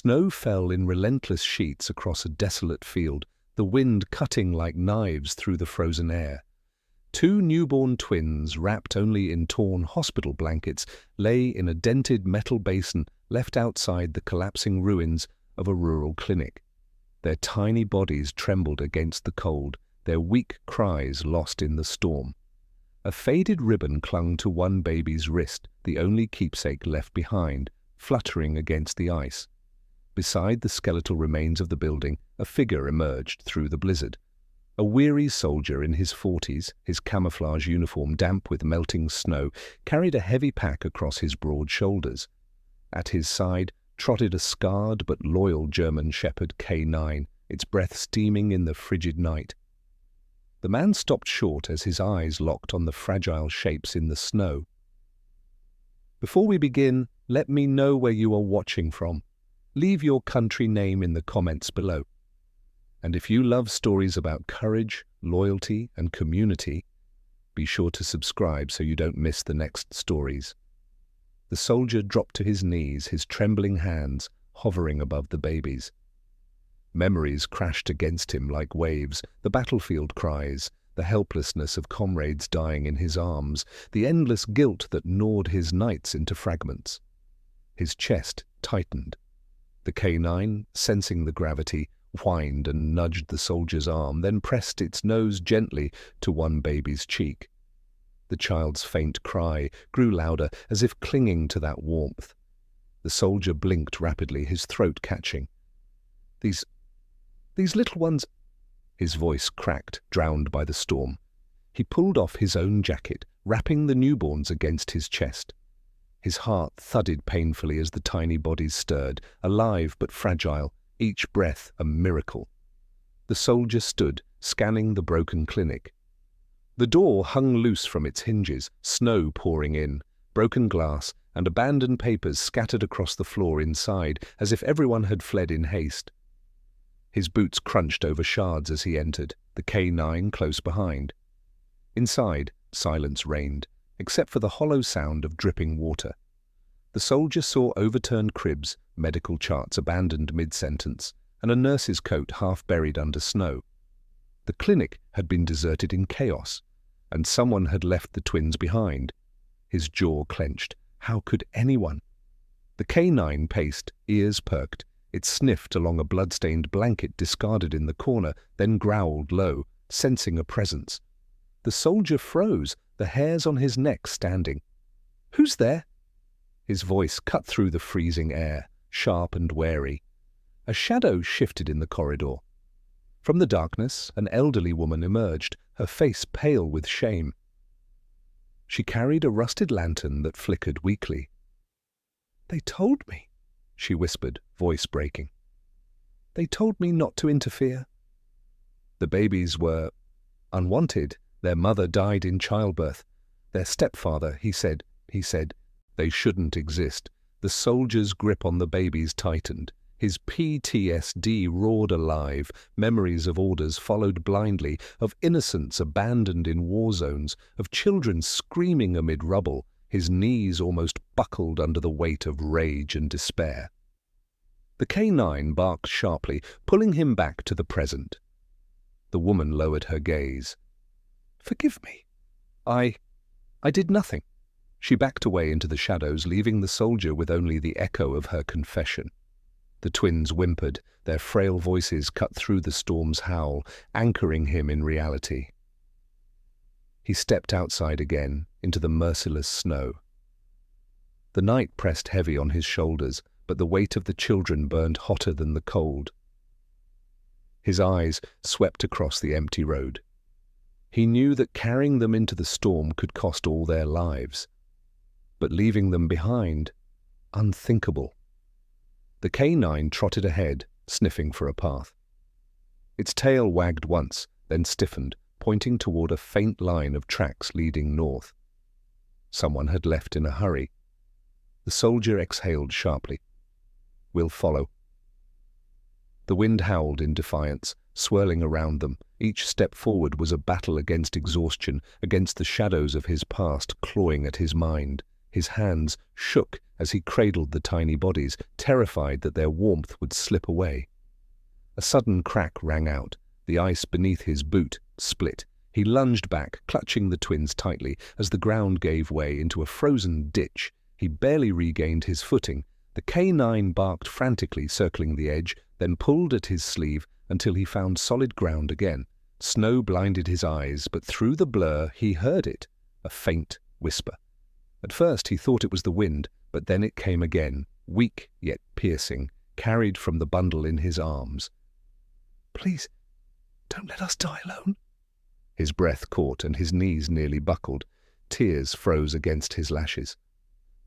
Snow fell in relentless sheets across a desolate field, the wind cutting like knives through the frozen air. Two newborn twins, wrapped only in torn hospital blankets, lay in a dented metal basin left outside the collapsing ruins of a rural clinic. Their tiny bodies trembled against the cold, their weak cries lost in the storm. A faded ribbon clung to one baby's wrist, the only keepsake left behind, fluttering against the ice. Beside the skeletal remains of the building, a figure emerged through the blizzard. A weary soldier in his 40s, his camouflage uniform damp with melting snow, carried a heavy pack across his broad shoulders. At his side trotted a scarred but loyal German Shepherd K9, its breath steaming in the frigid night. The man stopped short as his eyes locked on the fragile shapes in the snow. "Before we begin, let me know where you are watching from. Leave your country name in the comments below. And if you love stories about courage, loyalty, and community, be sure to subscribe so you don't miss the next stories." The soldier dropped to his knees, his trembling hands hovering above the babies. Memories crashed against him like waves, the battlefield cries, the helplessness of comrades dying in his arms, the endless guilt that gnawed his nights into fragments. His chest tightened. The K9, sensing the gravity, whined and nudged the soldier's arm, then pressed its nose gently to one baby's cheek. The child's faint cry grew louder, as if clinging to that warmth. The soldier blinked rapidly, his throat catching. These little ones—" His voice cracked, drowned by the storm. He pulled off his own jacket, wrapping the newborns against his chest. His heart thudded painfully as the tiny bodies stirred, alive but fragile, each breath a miracle. The soldier stood, scanning the broken clinic. The door hung loose from its hinges, snow pouring in, broken glass and abandoned papers scattered across the floor inside, as if everyone had fled in haste. His boots crunched over shards as he entered, the K9 close behind. Inside, silence reigned, except for the hollow sound of dripping water. The soldier saw overturned cribs, medical charts abandoned mid-sentence, and a nurse's coat half buried under snow. The clinic had been deserted in chaos, and someone had left the twins behind. His jaw clenched. How could anyone? The K9 paced, ears perked. It sniffed along a blood-stained blanket discarded in the corner, then growled low, sensing a presence. The soldier froze, the hairs on his neck standing. "Who's there?" His voice cut through the freezing air, sharp and wary. A shadow shifted in the corridor. From the darkness, an elderly woman emerged, her face pale with shame. She carried a rusted lantern that flickered weakly. "They told me," she whispered, voice breaking. "They told me not to interfere." The babies were unwanted. Their mother died in childbirth. Their stepfather, he said, they shouldn't exist. The soldier's grip on the babies tightened. His PTSD roared alive, memories of orders followed blindly, of innocents abandoned in war zones, of children screaming amid rubble, his knees almost buckled under the weight of rage and despair. The K9 barked sharply, pulling him back to the present. The woman lowered her gaze. "Forgive me. I did nothing." She backed away into the shadows, leaving the soldier with only the echo of her confession. The twins whimpered, their frail voices cut through the storm's howl, anchoring him in reality. He stepped outside again, into the merciless snow. The night pressed heavy on his shoulders, but the weight of the children burned hotter than the cold. His eyes swept across the empty road. He knew that carrying them into the storm could cost all their lives. But leaving them behind, unthinkable. The K9 trotted ahead, sniffing for a path. Its tail wagged once, then stiffened, pointing toward a faint line of tracks leading north. Someone had left in a hurry. The soldier exhaled sharply. "We'll follow." The wind howled in defiance, swirling around them. Each step forward was a battle against exhaustion, against the shadows of his past clawing at his mind. His hands shook as he cradled the tiny bodies, terrified that their warmth would slip away. A sudden crack rang out. The ice beneath his boot split. He lunged back, clutching the twins tightly, as the ground gave way into a frozen ditch. He barely regained his footing. The K9 barked frantically, circling the edge, then pulled at his sleeve until he found solid ground again. Snow blinded his eyes, but through the blur he heard it, a faint whisper. At first he thought it was the wind, but then it came again, weak yet piercing, carried from the bundle in his arms. "Please, don't let us die alone." His breath caught and his knees nearly buckled. Tears froze against his lashes.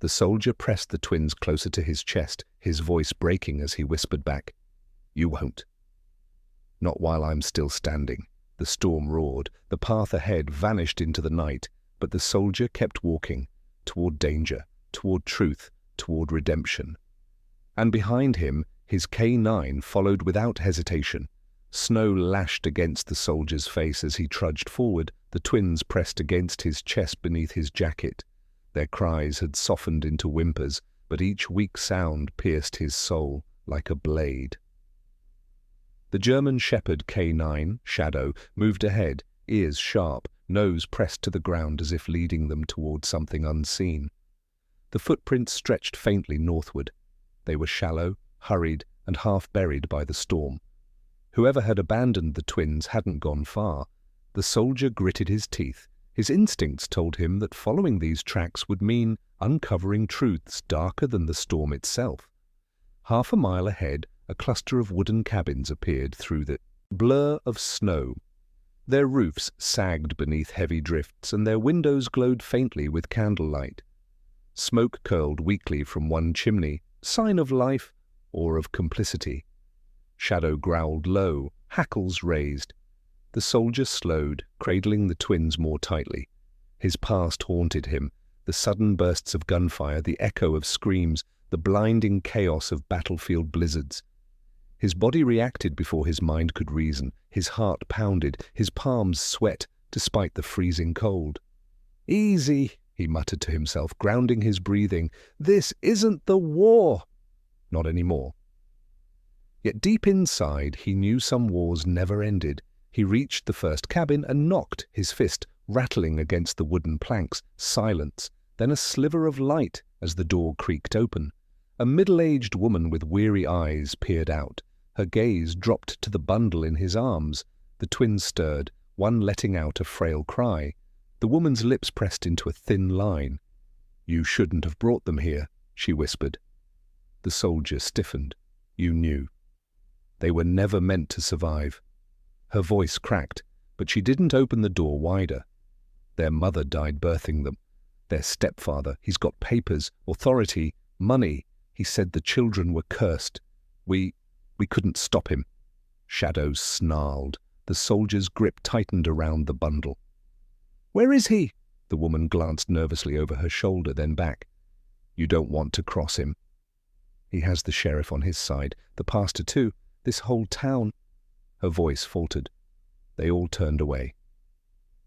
The soldier pressed the twins closer to his chest, his voice breaking as he whispered back, "You won't." "Not while I'm still standing." The storm roared. The path ahead vanished into the night, but the soldier kept walking, toward danger, toward truth, toward redemption. And behind him, his K9 followed without hesitation. Snow lashed against the soldier's face as he trudged forward. The twins pressed against his chest beneath his jacket. Their cries had softened into whimpers, but each weak sound pierced his soul like a blade. The German Shepherd K9, Shadow, moved ahead, ears sharp, nose pressed to the ground as if leading them toward something unseen. The footprints stretched faintly northward. They were shallow, hurried, and half buried by the storm. Whoever had abandoned the twins hadn't gone far. The soldier gritted his teeth. His instincts told him that following these tracks would mean uncovering truths darker than the storm itself. Half a mile ahead, a cluster of wooden cabins appeared through the blur of snow. Their roofs sagged beneath heavy drifts, and their windows glowed faintly with candlelight. Smoke curled weakly from one chimney, sign of life or of complicity. Shadow growled low, hackles raised. The soldier slowed, cradling the twins more tightly. His past haunted him, the sudden bursts of gunfire, the echo of screams, the blinding chaos of battlefield blizzards. His body reacted before his mind could reason. His heart pounded, his palms sweat, despite the freezing cold. "Easy," he muttered to himself, grounding his breathing. "This isn't the war." Not anymore. Yet deep inside, he knew some wars never ended. He reached the first cabin and knocked, his fist rattling against the wooden planks. Silence, then a sliver of light as the door creaked open. A middle-aged woman with weary eyes peered out. Her gaze dropped to the bundle in his arms. The twins stirred, one letting out a frail cry. The woman's lips pressed into a thin line. "You shouldn't have brought them here," she whispered. The soldier stiffened. "You knew. They were never meant to survive." Her voice cracked, but she didn't open the door wider. "Their mother died birthing them. Their stepfather, he's got papers, authority, money. He said the children were cursed. We couldn't stop him." Shadows snarled. The soldier's grip tightened around the bundle. "Where is he?" The woman glanced nervously over her shoulder, then back. "You don't want to cross him. He has the sheriff on his side, the pastor too, this whole town." Her voice faltered. They all turned away.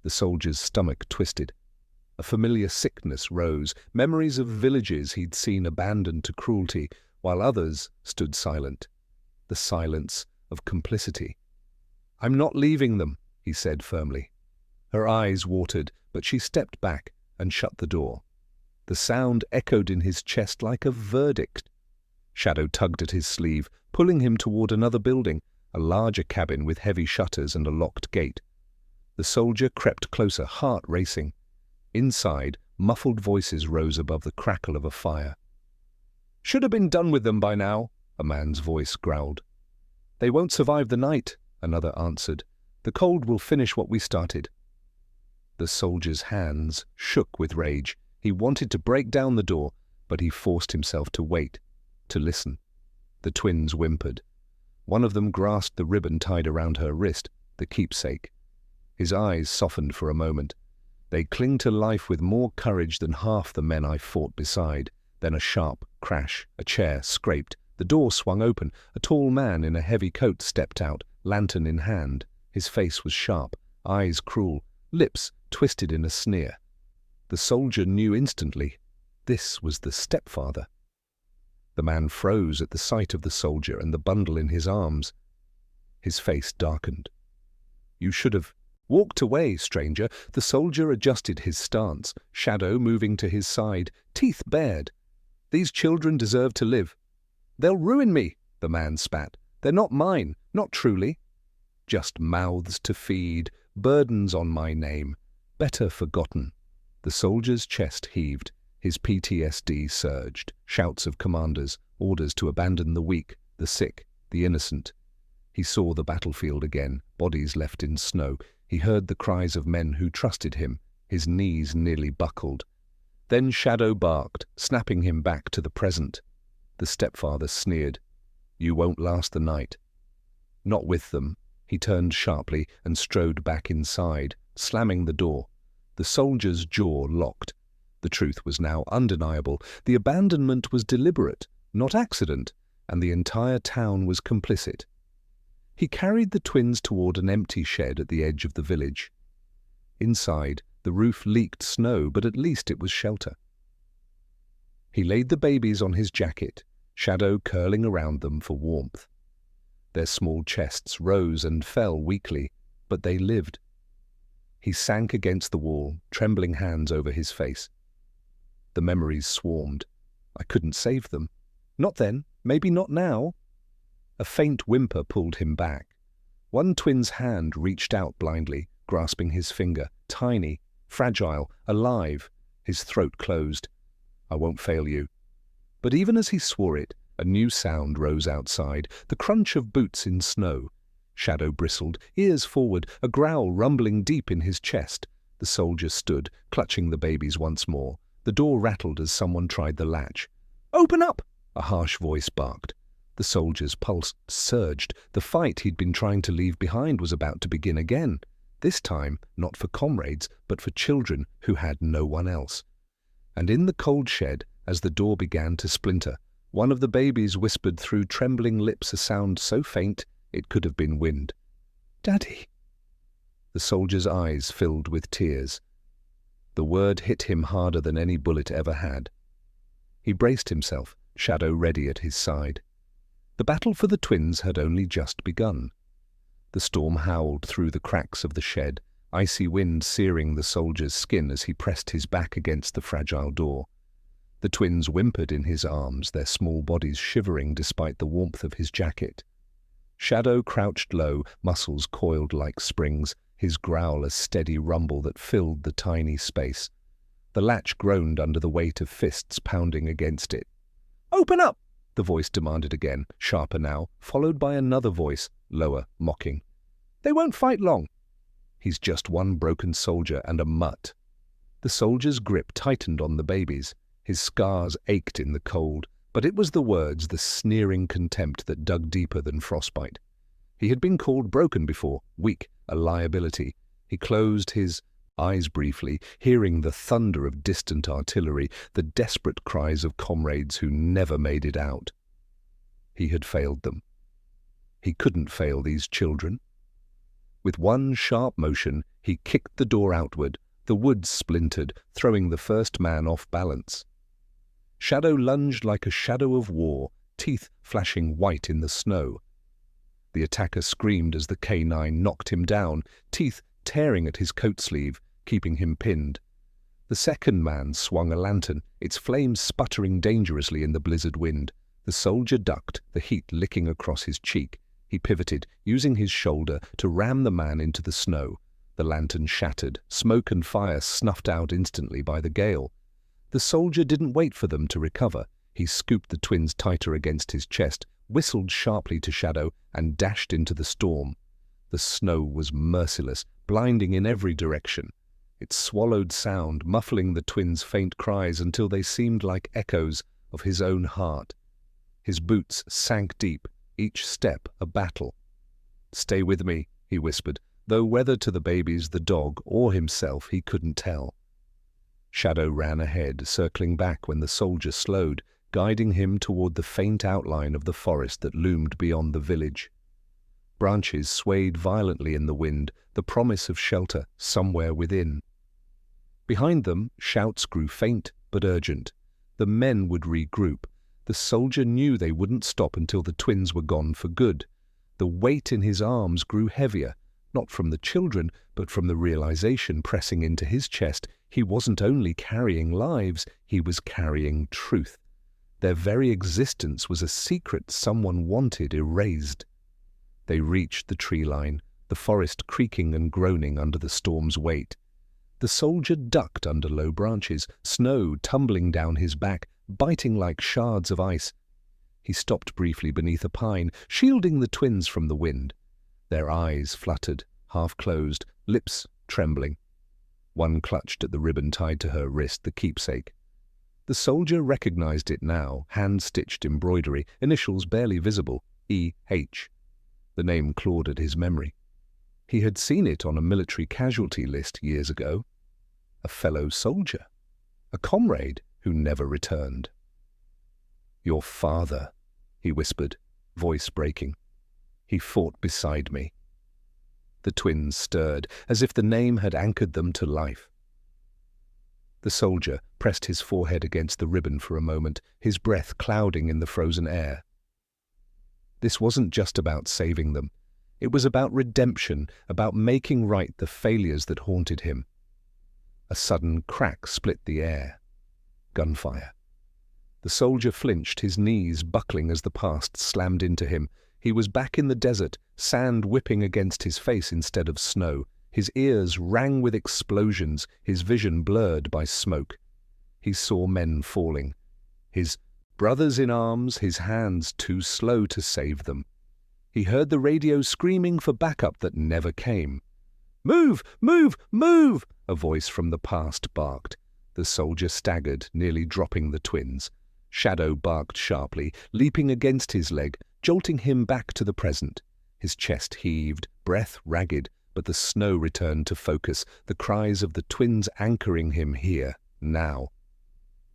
The soldier's stomach twisted. A familiar sickness rose, memories of villages he'd seen abandoned to cruelty, while others stood silent. The silence of complicity. "I'm not leaving them," he said firmly. Her eyes watered, but she stepped back and shut the door. The sound echoed in his chest like a verdict. Shadow tugged at his sleeve, pulling him toward another building, a larger cabin with heavy shutters and a locked gate. The soldier crept closer, heart racing. Inside, muffled voices rose above the crackle of a fire. "Should have been done with them by now," a man's voice growled. "They won't survive the night," another answered. "The cold will finish what we started." The soldier's hands shook with rage. He wanted to break down the door, but he forced himself to wait, to listen. The twins whimpered. One of them grasped the ribbon tied around her wrist, the keepsake. His eyes softened for a moment. "They cling to life with more courage than half the men I fought beside." Then a sharp crash. A chair scraped. The door swung open. A tall man in a heavy coat stepped out, lantern in hand. His face was sharp, eyes cruel, lips twisted in a sneer. The soldier knew instantly. This was the stepfather. The man froze at the sight of the soldier and the bundle in his arms. His face darkened. "You should have walked away, stranger." The soldier adjusted his stance, shadow moving to his side, teeth bared. "These children deserve to live." "They'll ruin me," the man spat. "They're not mine, not truly. Just mouths to feed, burdens on my name, better forgotten." The soldier's chest heaved. His PTSD surged. Shouts of commanders, orders to abandon the weak, the sick, the innocent. He saw the battlefield again, bodies left in snow. He heard the cries of men who trusted him. His knees nearly buckled. Then Shadow barked, snapping him back to the present. The stepfather sneered. "You won't last the night." Not with them. He turned sharply and strode back inside, slamming the door. The soldier's jaw locked. The truth was now undeniable. The abandonment was deliberate, not accident, and the entire town was complicit. He carried the twins toward an empty shed at the edge of the village. Inside, the roof leaked snow, but at least it was shelter. He laid the babies on his jacket, Shadow curling around them for warmth. Their small chests rose and fell weakly, but they lived. He sank against the wall, trembling hands over his face. The memories swarmed. I couldn't save them. Not then, maybe not now. A faint whimper pulled him back. One twin's hand reached out blindly, grasping his finger, tiny, fragile, alive. His throat closed. "I won't fail you." But even as he swore it, a new sound rose outside, the crunch of boots in snow. Shadow bristled, ears forward, a growl rumbling deep in his chest. The soldier stood, clutching the babies once more. The door rattled as someone tried the latch. "Open up!" a harsh voice barked. The soldier's pulse surged. The fight he'd been trying to leave behind was about to begin again. This time, not for comrades, but for children who had no one else. And in the cold shed, as the door began to splinter, one of the babies whispered through trembling lips a sound so faint it could have been wind. "Daddy." The soldier's eyes filled with tears. The word hit him harder than any bullet ever had. He braced himself, Shadow ready at his side. The battle for the twins had only just begun. The storm howled through the cracks of the shed, icy wind searing the soldier's skin as he pressed his back against the fragile door. The twins whimpered in his arms, their small bodies shivering despite the warmth of his jacket. Shadow crouched low, muscles coiled like springs, his growl a steady rumble that filled the tiny space. The latch groaned under the weight of fists pounding against it. "Open up!" the voice demanded again, sharper now, followed by another voice, lower, mocking. "They won't fight long." "He's just one broken soldier and a mutt." The soldier's grip tightened on the babies. His scars ached in the cold, but it was the words, the sneering contempt that dug deeper than frostbite. He had been called broken before, weak, a liability. He closed his eyes briefly, hearing the thunder of distant artillery, the desperate cries of comrades who never made it out. He had failed them. He couldn't fail these children. With one sharp motion, he kicked the door outward. The wood splintered, throwing the first man off balance. Shadow lunged like a shadow of war, teeth flashing white in the snow. The attacker screamed as the K9 knocked him down, teeth tearing at his coat sleeve, keeping him pinned. The second man swung a lantern, its flames sputtering dangerously in the blizzard wind. The soldier ducked, the heat licking across his cheek. He pivoted, using his shoulder to ram the man into the snow. The lantern shattered, smoke and fire snuffed out instantly by the gale. The soldier didn't wait for them to recover. He scooped the twins tighter against his chest, whistled sharply to Shadow, and dashed into the storm. The snow was merciless, blinding in every direction. It swallowed sound, muffling the twins' faint cries until they seemed like echoes of his own heart. His boots sank deep, each step a battle. "Stay with me," he whispered, though whether to the babies, the dog, or himself he couldn't tell. Shadow ran ahead, circling back when the soldier slowed, guiding him toward the faint outline of the forest that loomed beyond the village. Branches swayed violently in the wind, the promise of shelter somewhere within. Behind them, shouts grew faint but urgent. The men would regroup. The soldier knew they wouldn't stop until the twins were gone for good. The weight in his arms grew heavier, not from the children, but from the realization pressing into his chest he wasn't only carrying lives, he was carrying truth. Their very existence was a secret someone wanted erased. They reached the tree line, the forest creaking and groaning under the storm's weight. The soldier ducked under low branches, snow tumbling down his back, biting like shards of ice. He stopped briefly beneath a pine, shielding the twins from the wind. Their eyes fluttered, half-closed, lips trembling. One clutched at the ribbon tied to her wrist, the keepsake. The soldier recognized it now, hand-stitched embroidery, initials barely visible, E.H. The name clawed at his memory. He had seen it on a military casualty list years ago. A fellow soldier, a comrade who never returned. "Your father," he whispered, voice breaking. "He fought beside me." The twins stirred, as if the name had anchored them to life. The soldier pressed his forehead against the ribbon for a moment, his breath clouding in the frozen air. This wasn't just about saving them. It was about redemption, about making right the failures that haunted him. A sudden crack split the air. Gunfire. The soldier flinched, his knees buckling as the past slammed into him. He was back in the desert, sand whipping against his face instead of snow. His ears rang with explosions, his vision blurred by smoke. He saw men falling. His brothers in arms, his hands too slow to save them. He heard the radio screaming for backup that never came. "Move! Move! Move!" a voice from the past barked. The soldier staggered, nearly dropping the twins. Shadow barked sharply, leaping against his leg, jolting him back to the present. His chest heaved, breath ragged, but the snow returned to focus, the cries of the twins anchoring him here, now.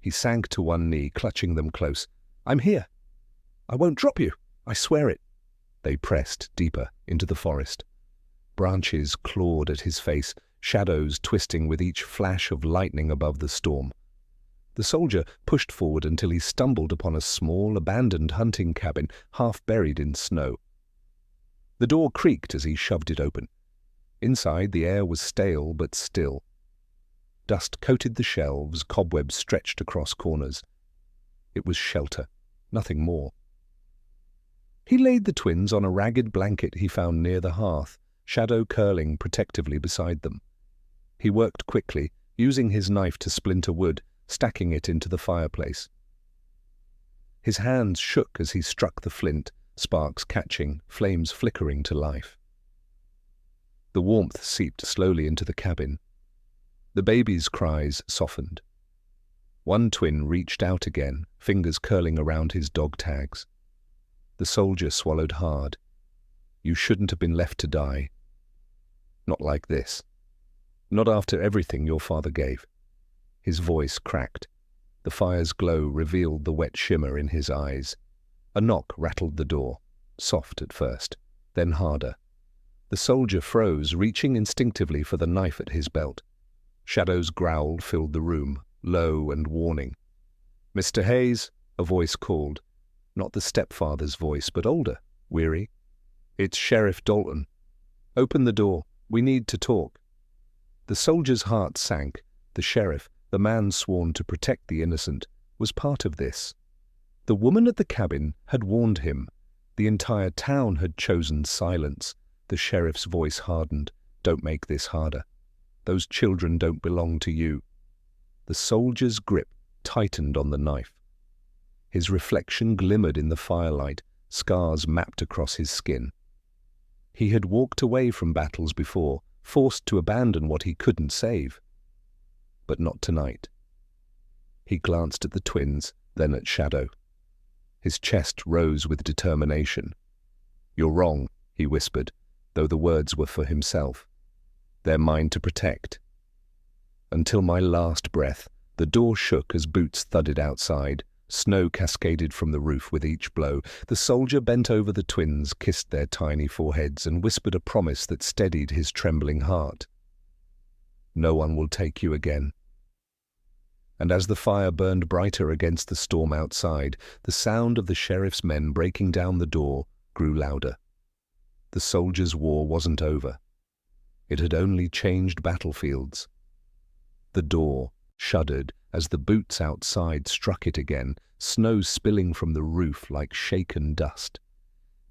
He sank to one knee, clutching them close. "I'm here. I won't drop you. I swear it." They pressed deeper into the forest. Branches clawed at his face, shadows twisting with each flash of lightning above the storm. The soldier pushed forward until he stumbled upon a small, abandoned hunting cabin, half buried in snow. The door creaked as he shoved it open. Inside, the air was stale but still. Dust coated the shelves, cobwebs stretched across corners. It was shelter, nothing more. He laid the twins on a ragged blanket he found near the hearth, shadow curling protectively beside them. He worked quickly, using his knife to splinter wood, stacking it into the fireplace. His hands shook as he struck the flint, sparks catching, flames flickering to life. The warmth seeped slowly into the cabin. The baby's cries softened. One twin reached out again, fingers curling around his dog tags. The soldier swallowed hard. "You shouldn't have been left to die. Not like this. Not after everything your father gave." His voice cracked. The fire's glow revealed the wet shimmer in his eyes. A knock rattled the door, soft at first, then harder. The soldier froze, reaching instinctively for the knife at his belt. Shadows growled, filled the room, low and warning. "Mr. Hayes," a voice called. Not the stepfather's voice, but older, weary. "It's Sheriff Dalton. Open the door. We need to talk." The soldier's heart sank. The sheriff, the man sworn to protect the innocent, was part of this. The woman at the cabin had warned him. The entire town had chosen silence. The sheriff's voice hardened. "Don't make this harder. Those children don't belong to you." The soldier's grip tightened on the knife. His reflection glimmered in the firelight, scars mapped across his skin. He had walked away from battles before, forced to abandon what he couldn't save. But not tonight. He glanced at the twins, then at Shadow. His chest rose with determination. "You're wrong," he whispered, though the words were for himself. "They're mine to protect." Until my last breath, the door shook as boots thudded outside. Snow cascaded from the roof with each blow. The soldier bent over the twins, kissed their tiny foreheads, and whispered a promise that steadied his trembling heart. "No one will take you again." And as the fire burned brighter against the storm outside, the sound of the sheriff's men breaking down the door grew louder. The soldiers' war wasn't over. It had only changed battlefields. The door shuddered as the boots outside struck it again, snow spilling from the roof like shaken dust.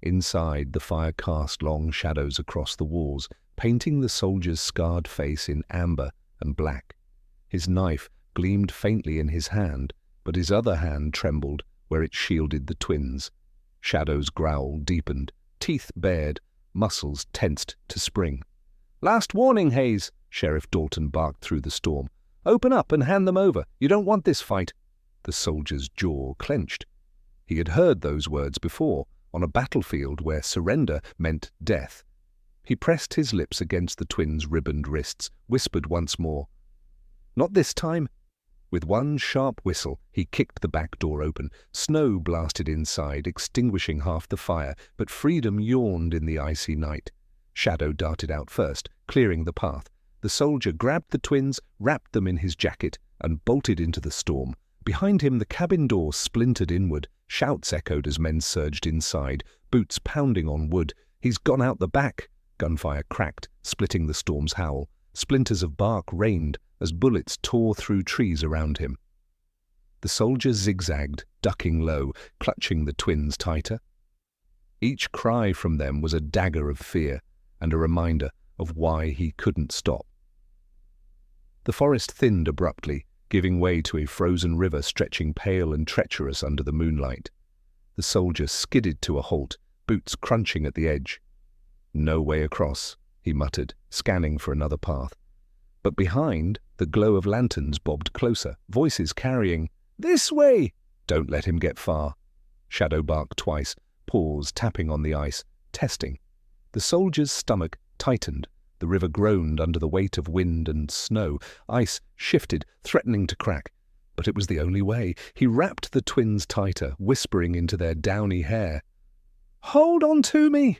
Inside, the fire cast long shadows across the walls, painting the soldier's scarred face in amber and black. His knife gleamed faintly in his hand, but his other hand trembled where it shielded the twins. Shadow's growl deepened, teeth bared, muscles tensed to spring. "Last warning, Hayes," Sheriff Dalton barked through the storm. "Open up and hand them over. You don't want this fight." The soldier's jaw clenched. He had heard those words before, on a battlefield where surrender meant death. He pressed his lips against the twins' ribboned wrists, whispered once more, "Not this time." With one sharp whistle, he kicked the back door open. Snow blasted inside, extinguishing half the fire, but freedom yawned in the icy night. Shadow darted out first, clearing the path. The soldier grabbed the twins, wrapped them in his jacket, and bolted into the storm. Behind him, the cabin door splintered inward. Shouts echoed as men surged inside, boots pounding on wood. "He's gone out the back!" Gunfire cracked, splitting the storm's howl. Splinters of bark rained as bullets tore through trees around him. The soldier zigzagged, ducking low, clutching the twins tighter. Each cry from them was a dagger of fear and a reminder of why he couldn't stop. The forest thinned abruptly, giving way to a frozen river stretching pale and treacherous under the moonlight. The soldier skidded to a halt, boots crunching at the edge. "No way across," he muttered, scanning for another path. But behind, the glow of lanterns bobbed closer, voices carrying, "This way!" "Don't let him get far." Shadow barked twice, paws tapping on the ice, testing. The soldier's stomach tightened. The river groaned under the weight of wind and snow. Ice shifted, threatening to crack. But it was the only way. He wrapped the twins tighter, whispering into their downy hair, "Hold on to me!"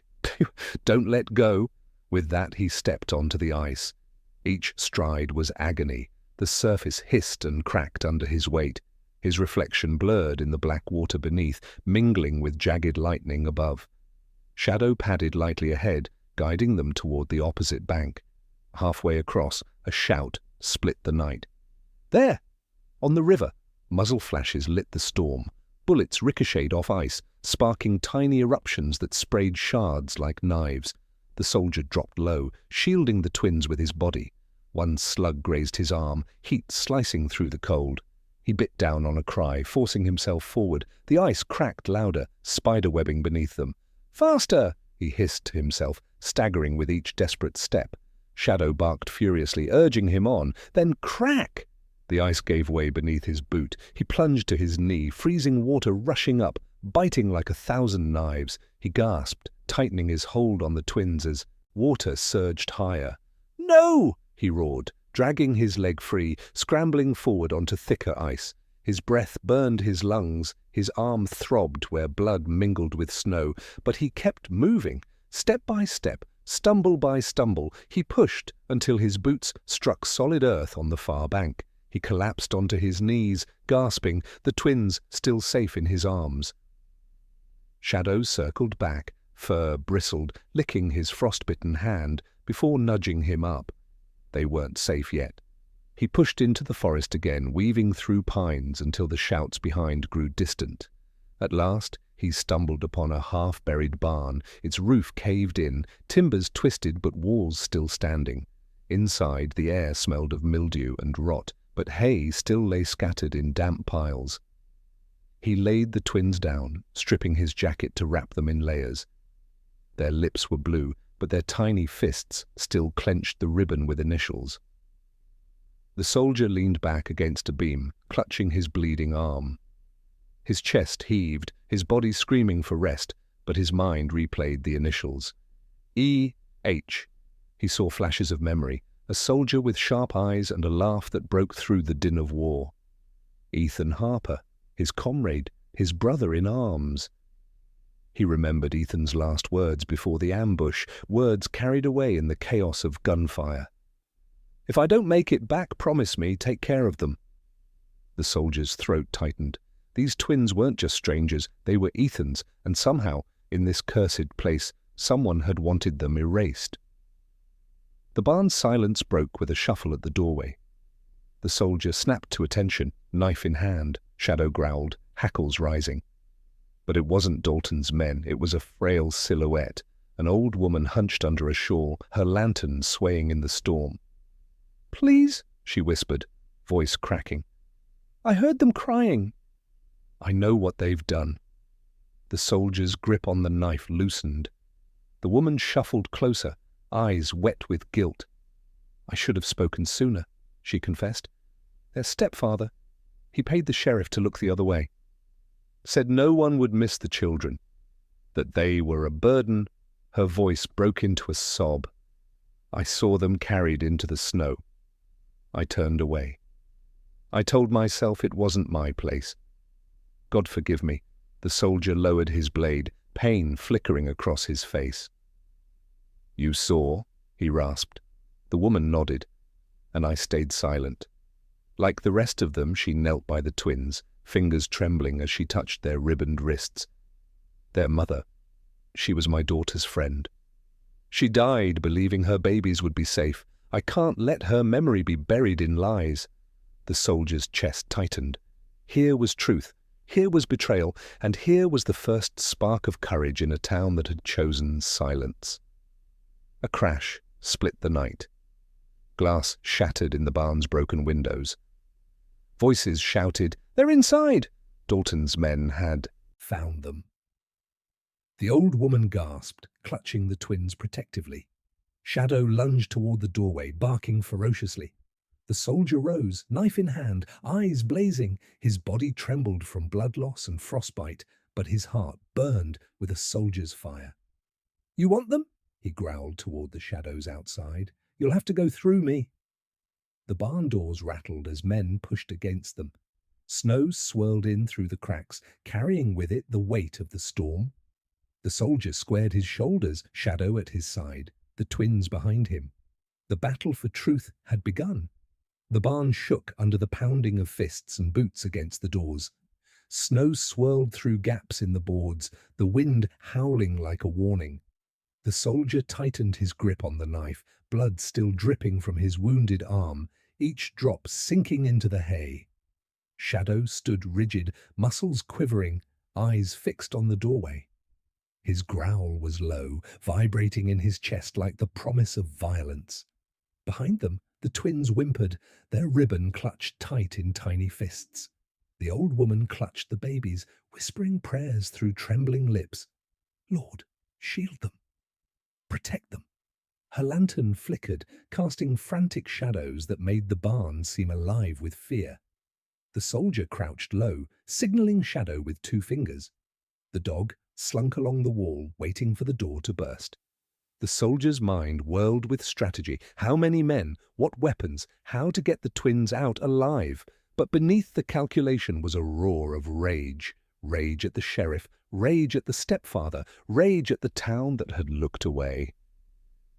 "Don't let go." With that, he stepped onto the ice. Each stride was agony. The surface hissed and cracked under his weight. His reflection blurred in the black water beneath, mingling with jagged lightning above. Shadow padded lightly ahead, guiding them toward the opposite bank. Halfway across, a shout split the night. "There!" On the river, muzzle flashes lit the storm. Bullets ricocheted off ice, sparking tiny eruptions that sprayed shards like knives. The soldier dropped low, shielding the twins with his body. One slug grazed his arm, heat slicing through the cold. He bit down on a cry, forcing himself forward. The ice cracked louder, spiderwebbing beneath them. "Faster!" he hissed to himself, staggering with each desperate step. Shadow barked furiously, urging him on. Then crack! The ice gave way beneath his boot. He plunged to his knee, freezing water rushing up, biting like 1,000 knives. He gasped, tightening his hold on the twins as water surged higher. "No!" he roared, dragging his leg free, scrambling forward onto thicker ice. His breath burned his lungs, his arm throbbed where blood mingled with snow, but he kept moving. Step by step, stumble by stumble, he pushed until his boots struck solid earth on the far bank. He collapsed onto his knees, gasping, the twins still safe in his arms. Shadow circled back, fur bristled, licking his frostbitten hand before nudging him up. They weren't safe yet. He pushed into the forest again, weaving through pines until the shouts behind grew distant. At last, he stumbled upon a half-buried barn, its roof caved in, timbers twisted but walls still standing. Inside, the air smelled of mildew and rot, but hay still lay scattered in damp piles. He laid the twins down, stripping his jacket to wrap them in layers. Their lips were blue, but their tiny fists still clenched the ribbon with initials. The soldier leaned back against a beam, clutching his bleeding arm. His chest heaved, his body screaming for rest, but his mind replayed the initials. E.H. He saw flashes of memory, a soldier with sharp eyes and a laugh that broke through the din of war. Ethan Harper, his comrade, his brother in arms. He remembered Ethan's last words before the ambush, words carried away in the chaos of gunfire. "If I don't make it back, promise me, take care of them." The soldier's throat tightened. These twins weren't just strangers, they were Ethan's, and somehow, in this cursed place, someone had wanted them erased. The barn's silence broke with a shuffle at the doorway. The soldier snapped to attention, knife in hand. Shadow growled, hackles rising. But it wasn't Dalton's men, it was a frail silhouette, an old woman hunched under a shawl, her lantern swaying in the storm. "Please," she whispered, voice cracking. "I heard them crying." "I know what they've done." The soldier's grip on the knife loosened. The woman shuffled closer, eyes wet with guilt. "I should have spoken sooner," she confessed. "Their stepfather, he paid the sheriff to look the other way. Said no one would miss the children. That they were a burden." Her voice broke into a sob. "I saw them carried into the snow. I turned away. I told myself it wasn't my place. God forgive me." The soldier lowered his blade, pain flickering across his face. "You saw?" he rasped. The woman nodded, and I stayed silent. Like the rest of them, she knelt by the twins, fingers trembling as she touched their ribboned wrists. Their mother. She was my daughter's friend. She died believing her babies would be safe. I can't let her memory be buried in lies. The soldier's chest tightened. Here was truth, here was betrayal, and here was the first spark of courage in a town that had chosen silence. A crash split the night. Glass shattered in the barn's broken windows. Voices shouted, "They're inside!" Dalton's men had found them. The old woman gasped, clutching the twins protectively. Shadow lunged toward the doorway, barking ferociously. The soldier rose, knife in hand, eyes blazing. His body trembled from blood loss and frostbite, but his heart burned with a soldier's fire. "You want them?" he growled toward the shadows outside. "You'll have to go through me." The barn doors rattled as men pushed against them. Snow swirled in through the cracks, carrying with it the weight of the storm. The soldier squared his shoulders, Shadow at his side, the twins behind him. The battle for truth had begun. The barn shook under the pounding of fists and boots against the doors. Snow swirled through gaps in the boards, the wind howling like a warning. The soldier tightened his grip on the knife, blood still dripping from his wounded arm, each drop sinking into the hay. Shadow stood rigid, muscles quivering, eyes fixed on the doorway. His growl was low, vibrating in his chest like the promise of violence. Behind them, the twins whimpered, their ribbon clutched tight in tiny fists. The old woman clutched the babies, whispering prayers through trembling lips. "Lord, shield them. Protect them." Her lantern flickered, casting frantic shadows that made the barn seem alive with fear. The soldier crouched low, signaling Shadow with 2 fingers. The dog slunk along the wall, waiting for the door to burst. The soldier's mind whirled with strategy. How many men? What weapons? How to get the twins out alive? But beneath the calculation was a roar of rage. Rage at the sheriff, rage at the stepfather, rage at the town that had looked away.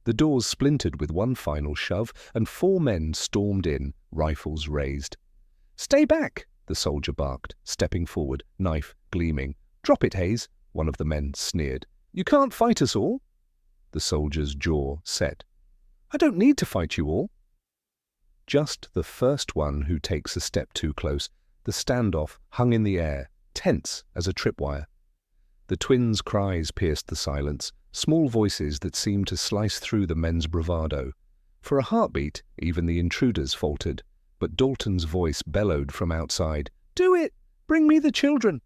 The doors splintered with one final shove, and 4 men stormed in, rifles raised. "Stay back!" the soldier barked, stepping forward, knife gleaming. "Drop it, Hayes," one of the men sneered. "You can't fight us all." The soldier's jaw set. "I don't need to fight you all." Just the first one who takes a step too close, the standoff hung in the air, tense as a tripwire. The twins' cries pierced the silence, small voices that seemed to slice through the men's bravado. For a heartbeat, even the intruders faltered, but Dalton's voice bellowed from outside, "Do it! Bring me the children!"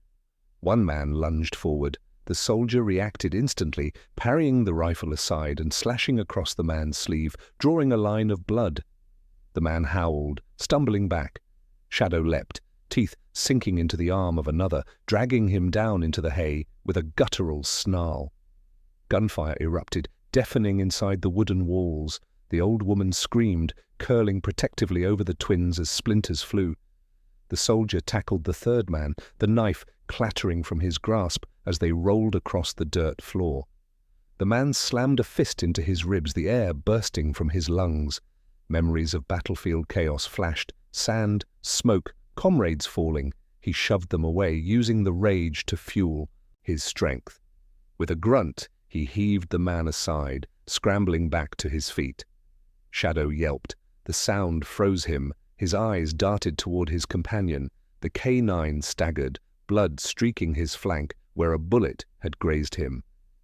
One man lunged forward. The soldier reacted instantly, parrying the rifle aside and slashing across the man's sleeve, drawing a line of blood. The man howled, stumbling back. Shadow leapt, teeth sinking into the arm of another, dragging him down into the hay with a guttural snarl. Gunfire erupted, deafening inside the wooden walls. The old woman screamed, curling protectively over the twins as splinters flew. The soldier tackled the third man, the knife clattering from his grasp as they rolled across the dirt floor. The man slammed a fist into his ribs, the air bursting from his lungs. Memories of battlefield chaos flashed, sand, smoke, Comrades falling, he shoved them away, using the rage to fuel his strength. With a grunt, he heaved the man aside, scrambling back to his feet. Shadow yelped. The sound froze him. His eyes darted toward his companion. The canine staggered, blood streaking his flank where a bullet had grazed him.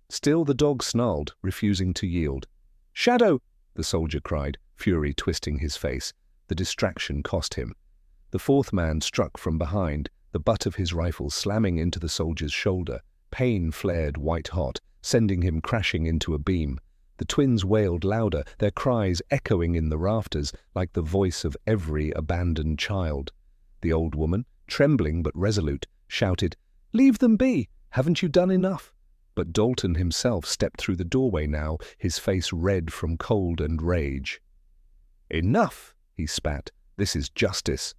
Still the dog snarled, refusing to yield. "Shadow!" the soldier cried, fury twisting his face. The distraction cost him. The fourth man struck from behind, the butt of his rifle slamming into the soldier's shoulder. Pain flared white-hot, sending him crashing into a beam. The twins wailed louder, their cries echoing in the rafters like the voice of every abandoned child. The old woman, trembling but resolute, shouted, "Leave them be! Haven't you done enough?" But Dalton himself stepped through the doorway now, his face red from cold and rage. "Enough!" he spat. "This is justice."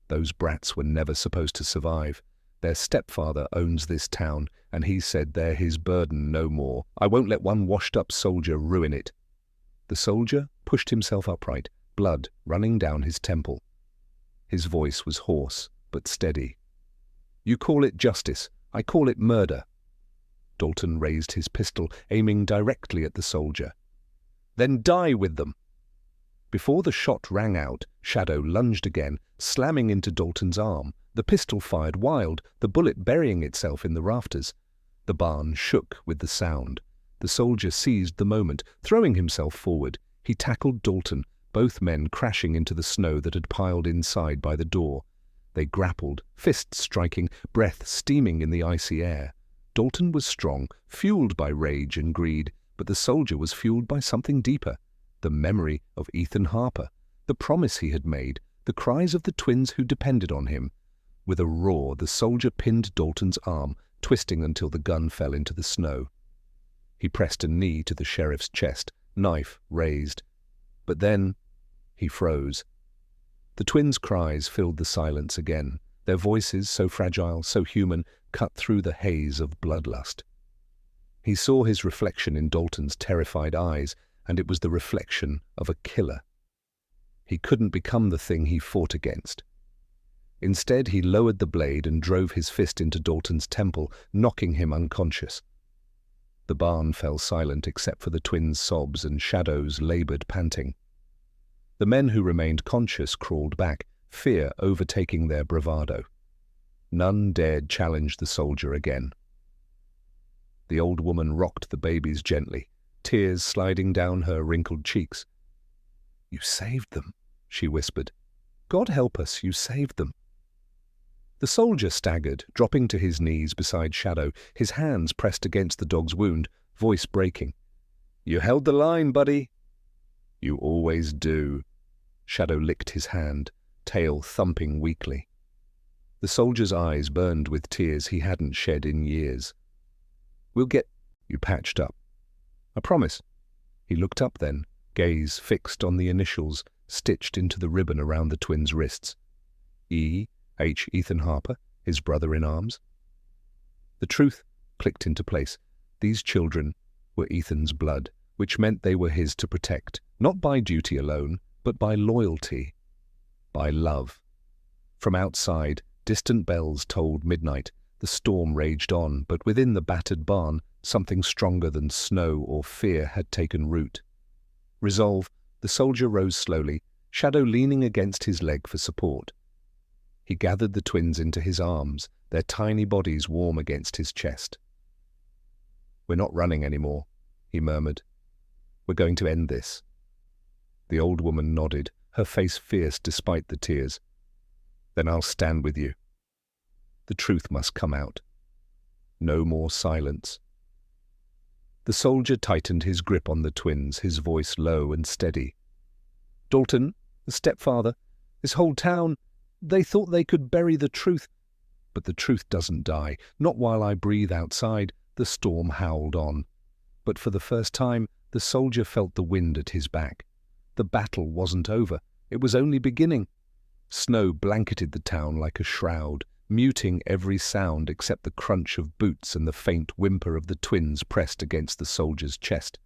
Those brats were never supposed to survive. Their stepfather owns this town, and he said they're his burden no more. I won't let one washed-up soldier ruin it. The soldier pushed himself upright, blood running down his temple. His voice was hoarse, but steady. "You call it justice. I call it murder." Dalton raised his pistol, aiming directly at the soldier. "Then die with them." Before the shot rang out, Shadow lunged again, slamming into Dalton's arm. The pistol fired wild, the bullet burying itself in the rafters. The barn shook with the sound. The soldier seized the moment, throwing himself forward. He tackled Dalton, both men crashing into the snow that had piled inside by the door. They grappled, fists striking, breath steaming in the icy air. Dalton was strong, fueled by rage and greed, but the soldier was fueled by something deeper. The memory of Ethan Harper, the promise he had made, the cries of the twins who depended on him. With a roar, the soldier pinned Dalton's arm, twisting until the gun fell into the snow. He pressed a knee to the sheriff's chest, knife raised. But then he froze. The twins' cries filled the silence again, their voices, so fragile, so human, cut through the haze of bloodlust. He saw his reflection in Dalton's terrified eyes, and it was the reflection of a killer. He couldn't become the thing he fought against. Instead, he lowered the blade and drove his fist into Dalton's temple, knocking him unconscious. The barn fell silent except for the twins' sobs and Shadow's labored panting. The men who remained conscious crawled back, fear overtaking their bravado. None dared challenge the soldier again. The old woman rocked the babies gently, tears sliding down her wrinkled cheeks. "You saved them," she whispered. "God help us, you saved them." The soldier staggered, dropping to his knees beside Shadow, his hands pressed against the dog's wound, voice breaking. "You held the line, buddy." "You always do." Shadow licked his hand, tail thumping weakly. The soldier's eyes burned with tears he hadn't shed in years. "We'll get you patched up. I promise." He looked up then, gaze fixed on the initials stitched into the ribbon around the twins' wrists. E.H. Ethan Harper, his brother in arms. The truth clicked into place. These children were Ethan's blood, which meant they were his to protect, not by duty alone, but by loyalty, by love. From outside, distant bells tolled midnight. The storm raged on, but within the battered barn, something stronger than snow or fear had taken root. Resolve, the soldier rose slowly, Shadow leaning against his leg for support. He gathered the twins into his arms, their tiny bodies warm against his chest. "We're not running anymore," he murmured. "We're going to end this." The old woman nodded, her face fierce despite the tears. "Then I'll stand with you." The truth must come out. No more silence. The soldier tightened his grip on the twins, his voice low and steady. "Dalton, the stepfather, this whole town, they thought they could bury the truth. But the truth doesn't die, not while I breathe outside." The storm howled on. But for the first time, the soldier felt the wind at his back. The battle wasn't over. It was only beginning. Snow blanketed the town like a shroud, muting every sound except the crunch of boots and the faint whimper of the twins pressed against the soldier's chest.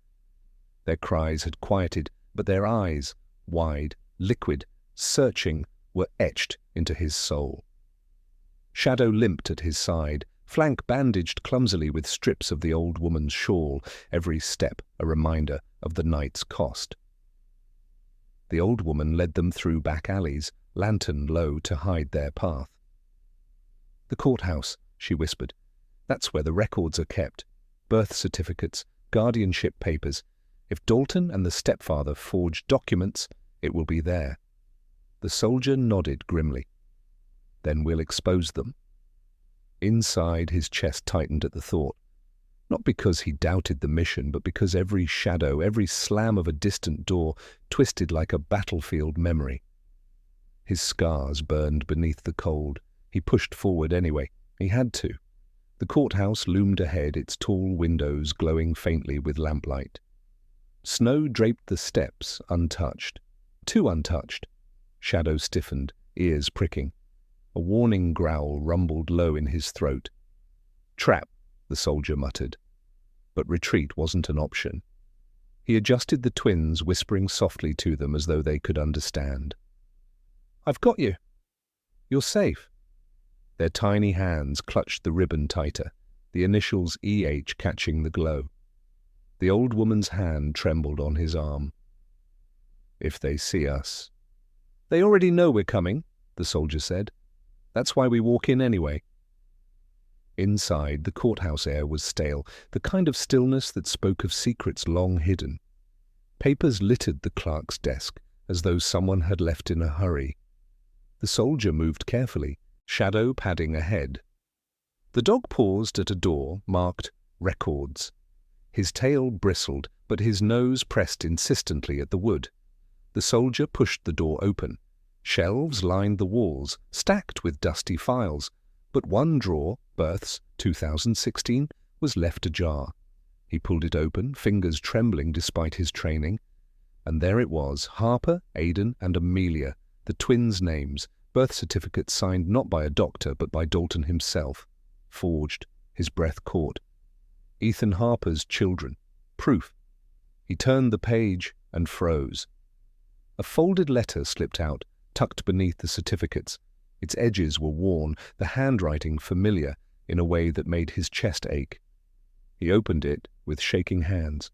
Their cries had quieted, but their eyes, wide, liquid, searching, were etched into his soul. Shadow limped at his side, flank bandaged clumsily with strips of the old woman's shawl, every step a reminder of the night's cost. The old woman led them through back alleys, lantern low to hide their path. "The courthouse," she whispered. "That's where the records are kept. Birth certificates, guardianship papers. If Dalton and the stepfather forged documents, it will be there." The soldier nodded grimly. "Then we'll expose them." Inside, his chest tightened at the thought. Not because he doubted the mission, but because every shadow, every slam of a distant door, twisted like a battlefield memory. His scars burned beneath the cold. He pushed forward anyway. He had to. The courthouse loomed ahead, its tall windows glowing faintly with lamplight. Snow draped the steps, untouched. Too untouched. Shadow stiffened, ears pricking. A warning growl rumbled low in his throat. "Trap," the soldier muttered. But retreat wasn't an option. He adjusted the twins, whispering softly to them as though they could understand. "I've got you. You're safe." Their tiny hands clutched the ribbon tighter, the initials EH catching the glow. The old woman's hand trembled on his arm. "If they see us." "They already know we're coming," the soldier said. "That's why we walk in anyway." Inside, the courthouse air was stale, the kind of stillness that spoke of secrets long hidden. Papers littered the clerk's desk, as though someone had left in a hurry. The soldier moved carefully, shadow padding ahead. The dog paused at a door marked Records. His tail bristled, but his nose pressed insistently at the wood. The soldier pushed the door open. Shelves lined the walls, stacked with dusty files, but one drawer, Births 2016, was left ajar. He pulled it open, fingers trembling despite his training. And there it was, Harper, Aidan, and Amelia, the twins' names, birth certificates signed not by a doctor but by Dalton himself. Forged, his breath caught. Ethan Harper's children. Proof. He turned the page and froze. A folded letter slipped out, tucked beneath the certificates. Its edges were worn, the handwriting familiar, in a way that made his chest ache. He opened it with shaking hands.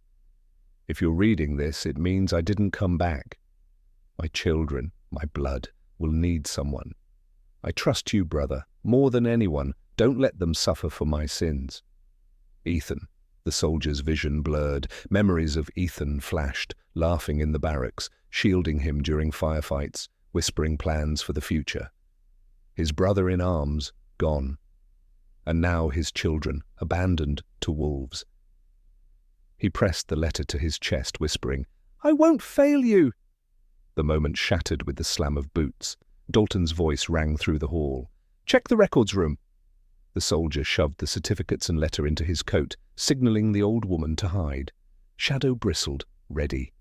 "If you're reading this, it means I didn't come back. My children, my blood, will need someone. I trust you, brother, more than anyone. Don't let them suffer for my sins." Ethan. The soldier's vision blurred. Memories of Ethan flashed, laughing in the barracks, shielding him during firefights, whispering plans for the future. His brother in arms, gone. And now his children, abandoned to wolves. He pressed the letter to his chest, whispering, "I won't fail you." The moment shattered with the slam of boots. Dalton's voice rang through the hall. "Check the records room." The soldier shoved the certificates and letter into his coat, signaling the old woman to hide. Shadow bristled, ready.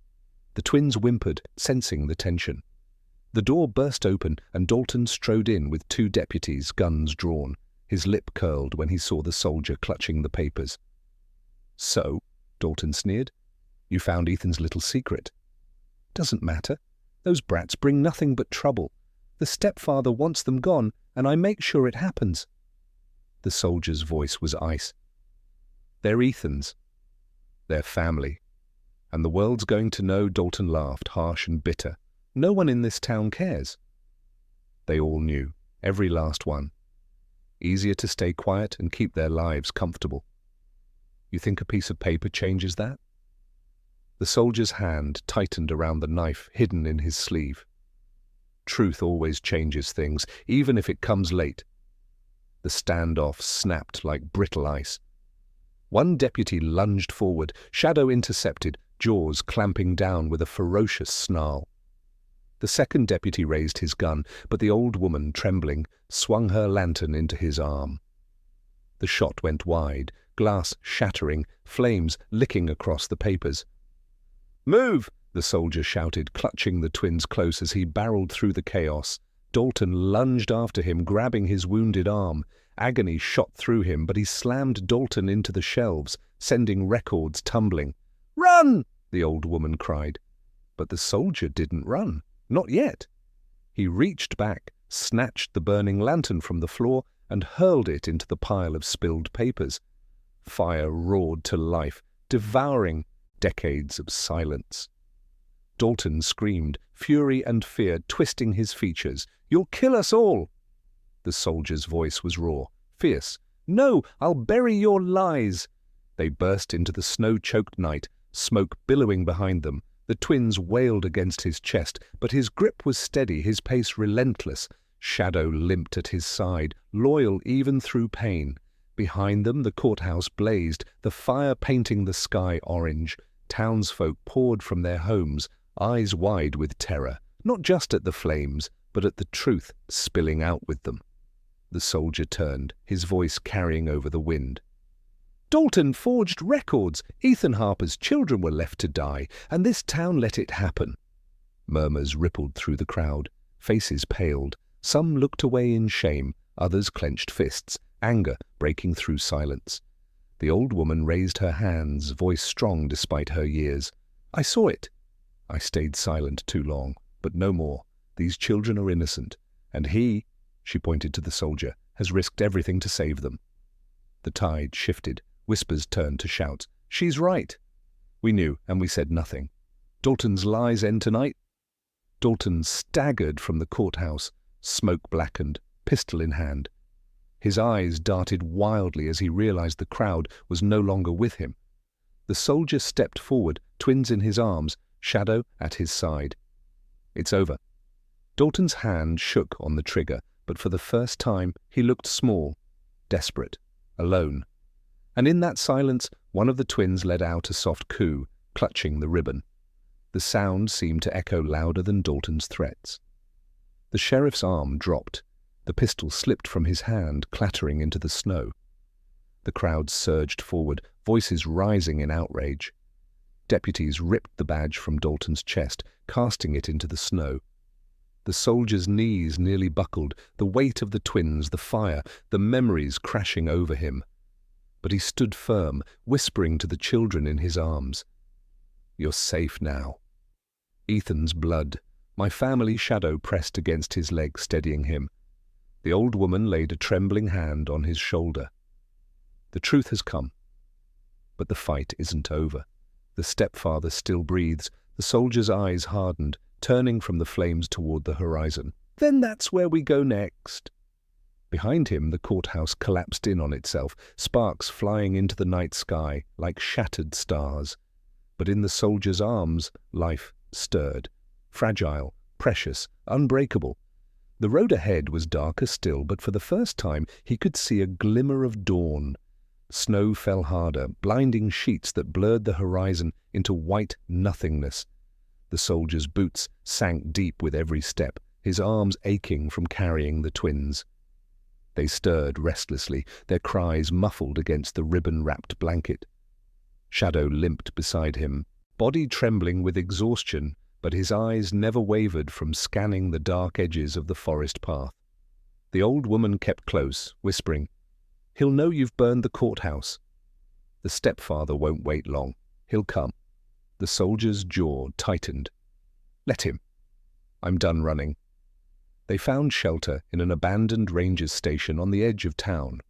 The twins whimpered, sensing the tension. The door burst open, and Dalton strode in with 2 deputies, guns drawn. His lip curled when he saw the soldier clutching the papers. "So," Dalton sneered, "you found Ethan's little secret." "Doesn't matter. Those brats bring nothing but trouble. The stepfather wants them gone, and I make sure it happens." The soldier's voice was ice. "They're Ethan's. They're family. And the world's going to know." Dalton laughed, harsh and bitter. "No one in this town cares." They all knew, every last one. Easier to stay quiet and keep their lives comfortable. You think a piece of paper changes that? The soldier's hand tightened around the knife hidden in his sleeve. Truth always changes things, even if it comes late. The standoff snapped like brittle ice. One deputy lunged forward, shadow intercepted, jaws clamping down with a ferocious snarl. The second deputy raised his gun, but the old woman, trembling, swung her lantern into his arm. The shot went wide, glass shattering, flames licking across the papers. "Move!" the soldier shouted, clutching the twins close as he barreled through the chaos. Dalton lunged after him, grabbing his wounded arm. Agony shot through him, but he slammed Dalton into the shelves, sending records tumbling. "Run!" the old woman cried. But the soldier didn't run. Not yet. He reached back, snatched the burning lantern from the floor, and hurled it into the pile of spilled papers. Fire roared to life, devouring decades of silence. Dalton screamed, fury and fear twisting his features. "You'll kill us all!" The soldier's voice was raw, fierce. "No, I'll bury your lies!" They burst into the snow-choked night, smoke billowing behind them. The twins wailed against his chest, but his grip was steady, his pace relentless. Shadow limped at his side, loyal even through pain. Behind them the courthouse blazed, the fire painting the sky orange. Townsfolk poured from their homes, eyes wide with terror, not just at the flames, but at the truth spilling out with them. The soldier turned, his voice carrying over the wind. "Dalton forged records. Ethan Harper's children were left to die, and this town let it happen." Murmurs rippled through the crowd. Faces paled. Some looked away in shame, others clenched fists, anger breaking through silence. The old woman raised her hands, voice strong despite her years. "I saw it. I stayed silent too long, but no more. These children are innocent, and he," she pointed to the soldier, "has risked everything to save them." The tide shifted. Whispers turned to shouts. "She's right." We knew, and we said nothing. "Dalton's lies end tonight." Dalton staggered from the courthouse, smoke blackened, pistol in hand. His eyes darted wildly as he realized the crowd was no longer with him. The soldier stepped forward, twins in his arms, Shadow at his side. "It's over." Dalton's hand shook on the trigger, but for the first time he looked small, desperate, alone. And in that silence, one of the twins let out a soft coo, clutching the ribbon. The sound seemed to echo louder than Dalton's threats. The sheriff's arm dropped. The pistol slipped from his hand, clattering into the snow. The crowd surged forward, voices rising in outrage. Deputies ripped the badge from Dalton's chest, casting it into the snow. The soldier's knees nearly buckled, the weight of the twins, the fire, the memories crashing over him. But he stood firm, whispering to the children in his arms. "You're safe now." Ethan's blood, my family shadow pressed against his leg, steadying him. The old woman laid a trembling hand on his shoulder. "The truth has come. But the fight isn't over." The stepfather still breathes. The soldier's eyes hardened, turning from the flames toward the horizon. "Then that's where we go next." Behind him, the courthouse collapsed in on itself, sparks flying into the night sky like shattered stars. But in the soldier's arms, life stirred. Fragile, precious, unbreakable. The road ahead was darker still, but for the first time he could see a glimmer of dawn. Snow fell harder, blinding sheets that blurred the horizon into white nothingness. The soldier's boots sank deep with every step, his arms aching from carrying the twins. They stirred restlessly, their cries muffled against the ribbon-wrapped blanket. Shadow limped beside him, body trembling with exhaustion, but his eyes never wavered from scanning the dark edges of the forest path. The old woman kept close, whispering, "He'll know you've burned the courthouse." "The stepfather won't wait long. He'll come." The soldier's jaw tightened. "Let him. I'm done running." They found shelter in an abandoned ranger's station on the edge of town.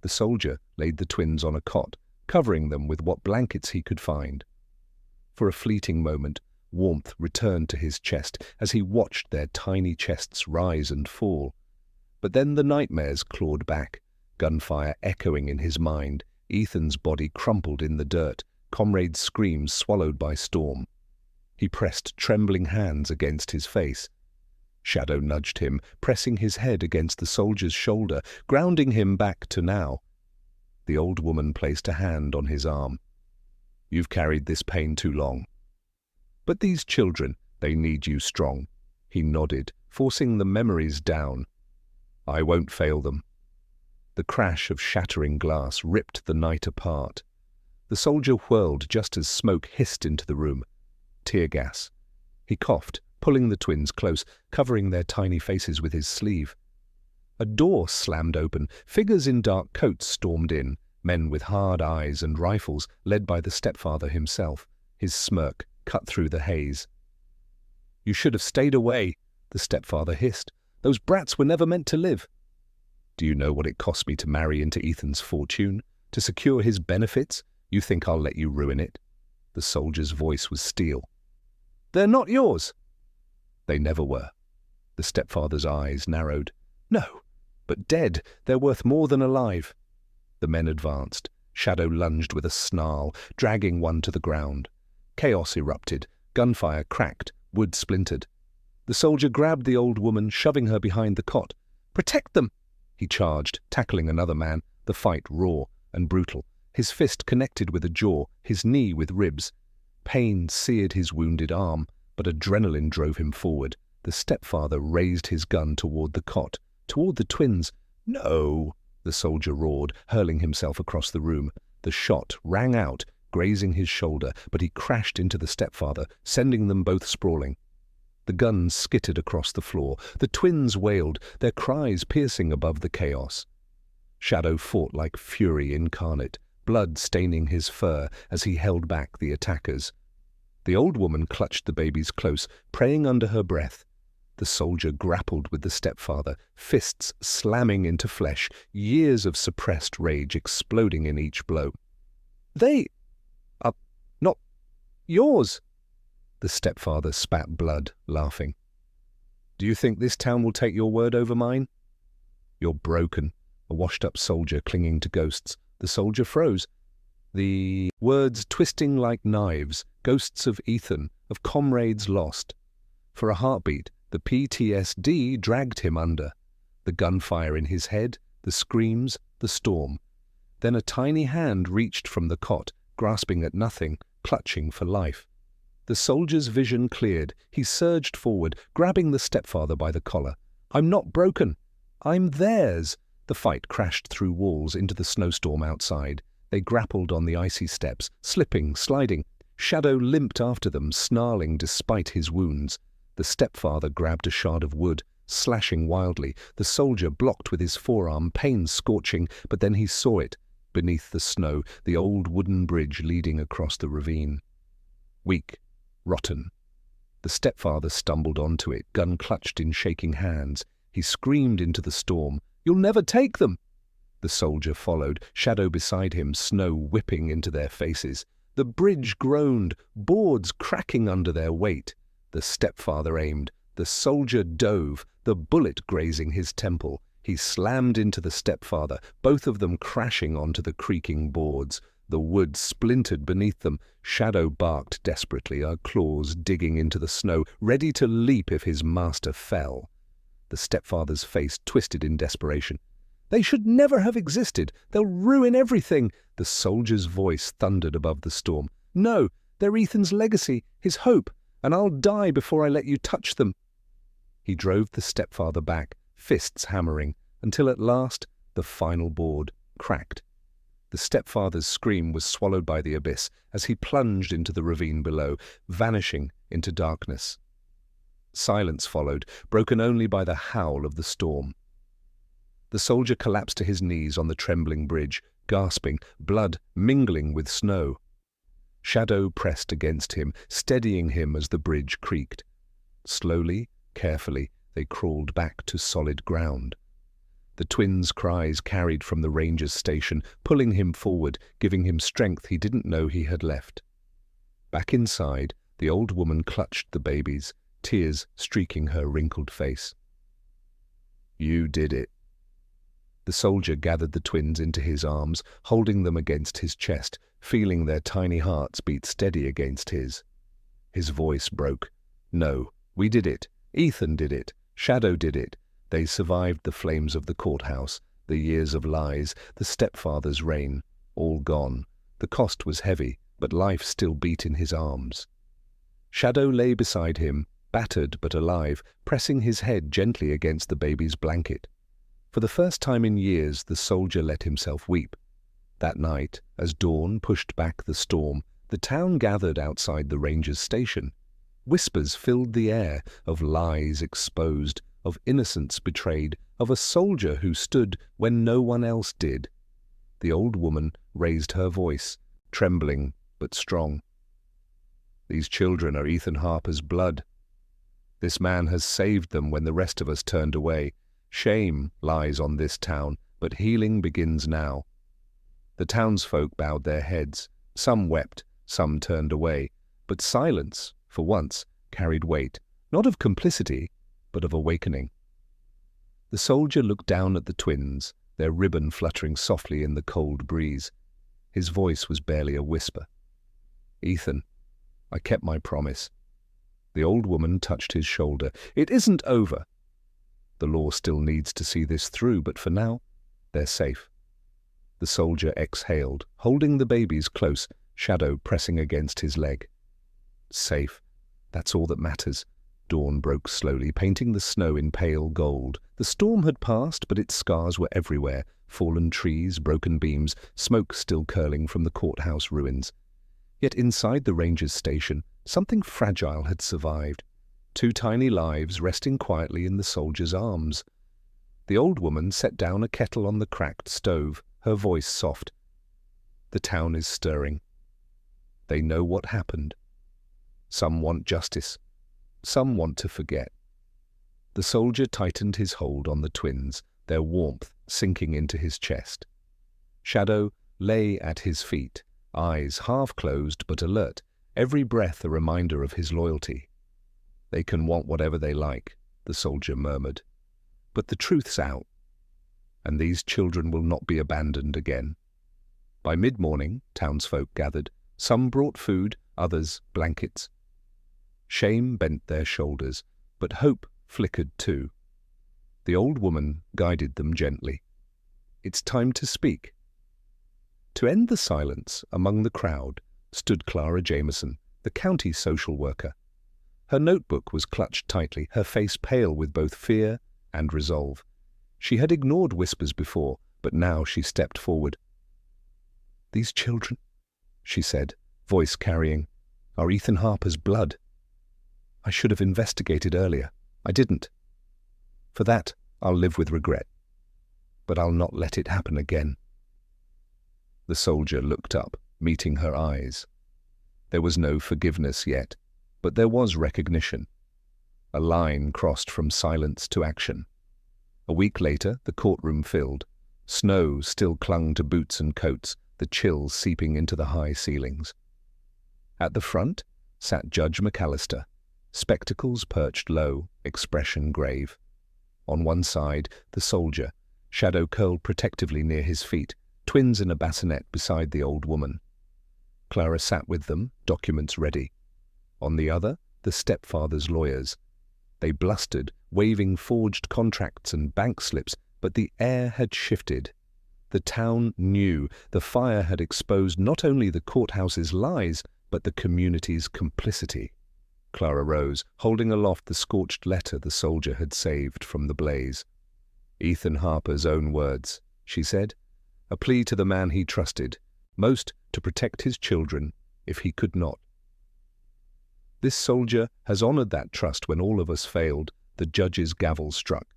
The soldier laid the twins on a cot, covering them with what blankets he could find. For a fleeting moment, warmth returned to his chest as he watched their tiny chests rise and fall. But then the nightmares clawed back, gunfire echoing in his mind, Ethan's body crumpled in the dirt, comrades' screams swallowed by storm. He pressed trembling hands against his face. Shadow nudged him, pressing his head against the soldier's shoulder, grounding him back to now. The old woman placed a hand on his arm. "You've carried this pain too long. But these children, they need you strong." He nodded, forcing the memories down. "I won't fail them." The crash of shattering glass ripped the night apart. The soldier whirled just as smoke hissed into the room. Tear gas. He coughed, pulling the twins close, covering their tiny faces with his sleeve. A door slammed open. Figures in dark coats stormed in, men with hard eyes and rifles, led by the stepfather himself. His smirk cut through the haze. "You should have stayed away." the stepfather hissed. "Those brats were never meant to live." "Do you know what it cost me to marry into Ethan's fortune? To secure his benefits? You think I'll let you ruin it?" The soldier's voice was steel. "They're not yours." "They never were." The stepfather's eyes narrowed. "No, but dead, they're worth more than alive." The men advanced. Shadow lunged with a snarl, dragging one to the ground. Chaos erupted. Gunfire cracked. Wood splintered. The soldier grabbed the old woman, shoving her behind the cot. "Protect them!" He charged, tackling another man, the fight raw and brutal. His fist connected with a jaw, his knee with ribs. Pain seared his wounded arm, but adrenaline drove him forward. The stepfather raised his gun toward the cot, toward the twins. "No!" the soldier roared, hurling himself across the room. The shot rang out, grazing his shoulder, but he crashed into the stepfather, sending them both sprawling. The gun skittered across the floor. The twins wailed, their cries piercing above the chaos. Shadow fought like fury incarnate, blood staining his fur as he held back the attackers. The old woman clutched the babies close, praying under her breath. The soldier grappled with the stepfather, fists slamming into flesh, years of suppressed rage exploding in each blow. "They are not yours." The stepfather spat blood, laughing. "Do you think this town will take your word over mine?" "You're broken," a washed-up soldier clinging to ghosts. The soldier froze. The words twisting like knives, ghosts of Ethan, of comrades lost. For a heartbeat, the PTSD dragged him under. The gunfire in his head, the screams, the storm. Then a tiny hand reached from the cot, grasping at nothing, clutching for life. The soldier's vision cleared. He surged forward, grabbing the stepfather by the collar. "I'm not broken. I'm theirs." The fight crashed through walls into the snowstorm outside. They grappled on the icy steps, slipping, sliding. Shadow limped after them, snarling despite his wounds. The stepfather grabbed a shard of wood, slashing wildly. The soldier blocked with his forearm, pain scorching, but then he saw it. Beneath the snow, the old wooden bridge leading across the ravine. Weak, rotten. The stepfather stumbled onto it, gun clutched in shaking hands. He screamed into the storm, "You'll never take them!" The soldier followed, Shadow beside him, snow whipping into their faces. The bridge groaned, boards cracking under their weight. The stepfather aimed. The soldier dove, the bullet grazing his temple. He slammed into the stepfather, both of them crashing onto the creaking boards. The wood splintered beneath them. Shadow barked desperately, her claws digging into the snow, ready to leap if his master fell. The stepfather's face twisted in desperation. "They should never have existed. They'll ruin everything." The soldier's voice thundered above the storm. "No, they're Ethan's legacy, his hope, and I'll die before I let you touch them." He drove the stepfather back, fists hammering, until at last the final board cracked. The stepfather's scream was swallowed by the abyss as he plunged into the ravine below, vanishing into darkness. Silence followed, broken only by the howl of the storm. The soldier collapsed to his knees on the trembling bridge, gasping, blood mingling with snow. Shadow pressed against him, steadying him as the bridge creaked. Slowly, carefully, they crawled back to solid ground. The twins' cries carried from the ranger's station, pulling him forward, giving him strength he didn't know he had left. Back inside, the old woman clutched the babies, tears streaking her wrinkled face. "You did it." The soldier gathered the twins into his arms, holding them against his chest, feeling their tiny hearts beat steady against his. His voice broke. "No, we did it. Ethan did it. Shadow did it. They survived the flames of the courthouse, the years of lies, the stepfather's reign, all gone. The cost was heavy, but life still beat in his arms." Shadow lay beside him, battered but alive, pressing his head gently against the baby's blanket. For the first time in years, the soldier let himself weep. That night, as dawn pushed back the storm, the town gathered outside the ranger's station. Whispers filled the air, of lies exposed, of innocence betrayed, of a soldier who stood when no one else did. The old woman raised her voice, trembling but strong. "These children are Ethan Harper's blood." This man has saved them when the rest of us turned away. Shame lies on this town, but healing begins now." The townsfolk bowed their heads. Some wept, some turned away, but silence, for once, carried weight, not of complicity, but of awakening. The soldier looked down at the twins, their ribbon fluttering softly in the cold breeze. His voice was barely a whisper. "Ethan, I kept my promise." The old woman touched his shoulder. "It isn't over. The law still needs to see this through, but for now, they're safe." The soldier exhaled, holding the babies close, Shadow pressing against his leg. "Safe. That's all that matters." Dawn broke slowly, painting the snow in pale gold. The storm had passed, but its scars were everywhere. Fallen trees, broken beams, smoke still curling from the courthouse ruins. Yet inside the ranger's station, something fragile had survived. 2 tiny lives resting quietly in the soldier's arms. The old woman set down a kettle on the cracked stove, her voice soft. "The town is stirring. They know what happened. Some want justice. Some want to forget." The soldier tightened his hold on the twins, their warmth sinking into his chest. Shadow lay at his feet, eyes half closed but alert, every breath a reminder of his loyalty. "They can want whatever they like," the soldier murmured. "But the truth's out, and these children will not be abandoned again." By mid-morning, townsfolk gathered. Some brought food, others blankets. Shame bent their shoulders, but hope flickered too. The old woman guided them gently. "It's time to speak." To end the silence, among the crowd, stood Clara Jameson, the county social worker. Her notebook was clutched tightly, her face pale with both fear and resolve. She had ignored whispers before, but now she stepped forward. "These children," she said, voice carrying, "are Ethan Harper's blood. I should have investigated earlier. I didn't. For that, I'll live with regret. But I'll not let it happen again." The soldier looked up, meeting her eyes. There was no forgiveness yet, but there was recognition. A line crossed from silence to action. A week later, the courtroom filled. Snow still clung to boots and coats, the chill seeping into the high ceilings. At the front sat Judge McAllister, spectacles perched low, expression grave. On one side, the soldier, Shadow curled protectively near his feet, twins in a bassinet beside the old woman. Clara sat with them, documents ready. On the other, the stepfather's lawyers. They blustered, waving forged contracts and bank slips, but the air had shifted. The town knew the fire had exposed not only the courthouse's lies, but the community's complicity. Clara rose, holding aloft the scorched letter the soldier had saved from the blaze. "Ethan Harper's own words," she said, "a plea to the man he trusted, most to protect his children if he could not. This soldier has honored that trust when all of us failed," the judge's gavel struck.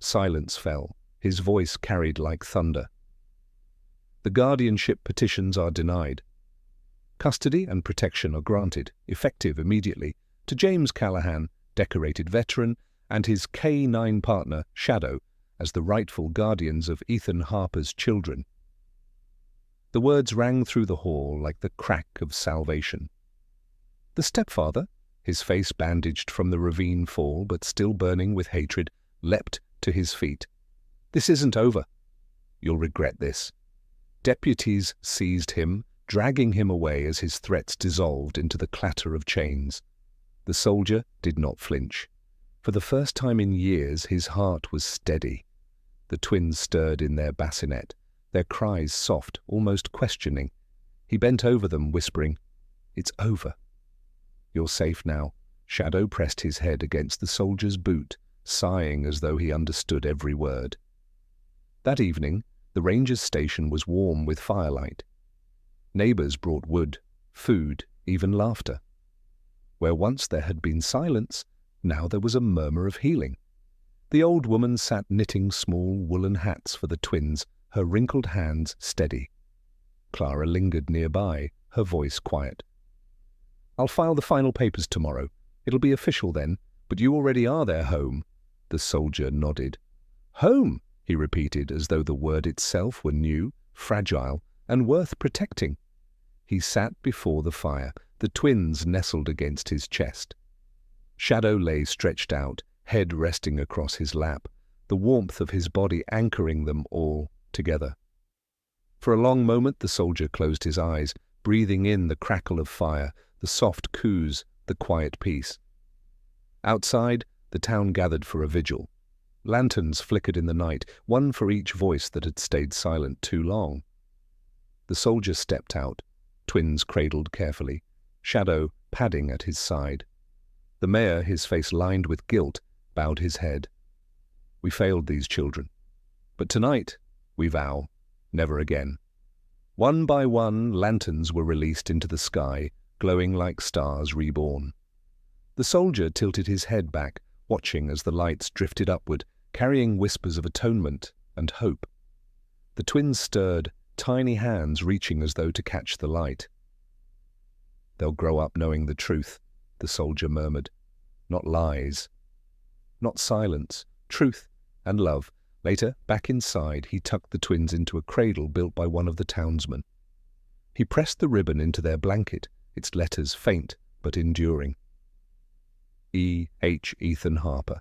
Silence fell, his voice carried like thunder. "The guardianship petitions are denied. Custody and protection are granted, effective immediately, to James Callahan, decorated veteran, and his K-9 partner, Shadow, as the rightful guardians of Ethan Harper's children." The words rang through the hall like the crack of salvation. The stepfather, his face bandaged from the ravine fall but still burning with hatred, leapt to his feet. "This isn't over. You'll regret this." Deputies seized him, dragging him away as his threats dissolved into the clatter of chains. The soldier did not flinch. For the first time in years, his heart was steady. The twins stirred in their bassinet, their cries soft, almost questioning. He bent over them, whispering, "It's over. You're safe now." Shadow pressed his head against the soldier's boot, sighing as though he understood every word. That evening, the ranger's station was warm with firelight. Neighbors brought wood, food, even laughter. Where once there had been silence, now there was a murmur of healing. The old woman sat knitting small woolen hats for the twins, her wrinkled hands steady. Clara lingered nearby, her voice quiet. "I'll file the final papers tomorrow. It'll be official then. "But you already are their home." The soldier nodded. "Home," he repeated, as though the word itself were new, fragile, and worth protecting. He sat before the fire, the twins nestled against his chest. Shadow lay stretched out, head resting across his lap, the warmth of his body anchoring them all together. For a long moment the soldier closed his eyes, breathing in the crackle of fire, the soft coos, the quiet peace. Outside, the town gathered for a vigil. Lanterns flickered in the night, one for each voice that had stayed silent too long. The soldier stepped out, twins cradled carefully, Shadow padding at his side. The mayor, his face lined with guilt, bowed his head. "We failed these children. But tonight, we vow, never again." One by one, lanterns were released into the sky, glowing like stars reborn. The soldier tilted his head back, watching as the lights drifted upward, carrying whispers of atonement and hope. The twins stirred, tiny hands reaching as though to catch the light. "They'll grow up knowing the truth," the soldier murmured. "Not lies. Not silence. Truth and love." Later, back inside, he tucked the twins into a cradle built by one of the townsmen. He pressed the ribbon into their blanket, its letters faint but enduring. E. H. Ethan Harper.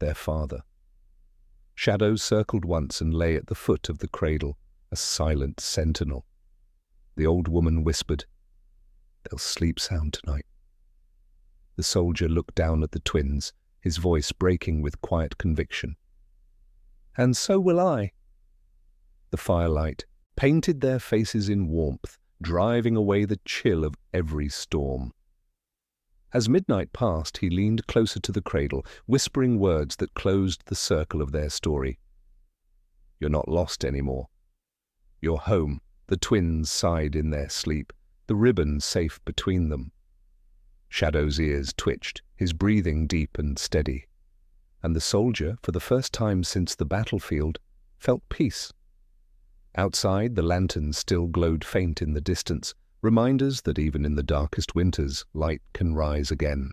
Their father. Shadows circled once and lay at the foot of the cradle, a silent sentinel. The old woman whispered, "They'll sleep sound tonight." The soldier looked down at the twins, his voice breaking with quiet conviction. "And so will I." The firelight painted their faces in warmth, driving away the chill of every storm. As midnight passed, he leaned closer to the cradle, whispering words that closed the circle of their story. "You're not lost anymore. You're home." The twins sighed in their sleep, the ribbon safe between them. Shadow's ears twitched, his breathing deep and steady. And the soldier, for the first time since the battlefield, felt peace. Outside, the lanterns still glowed faint in the distance, reminders that even in the darkest winters, light can rise again.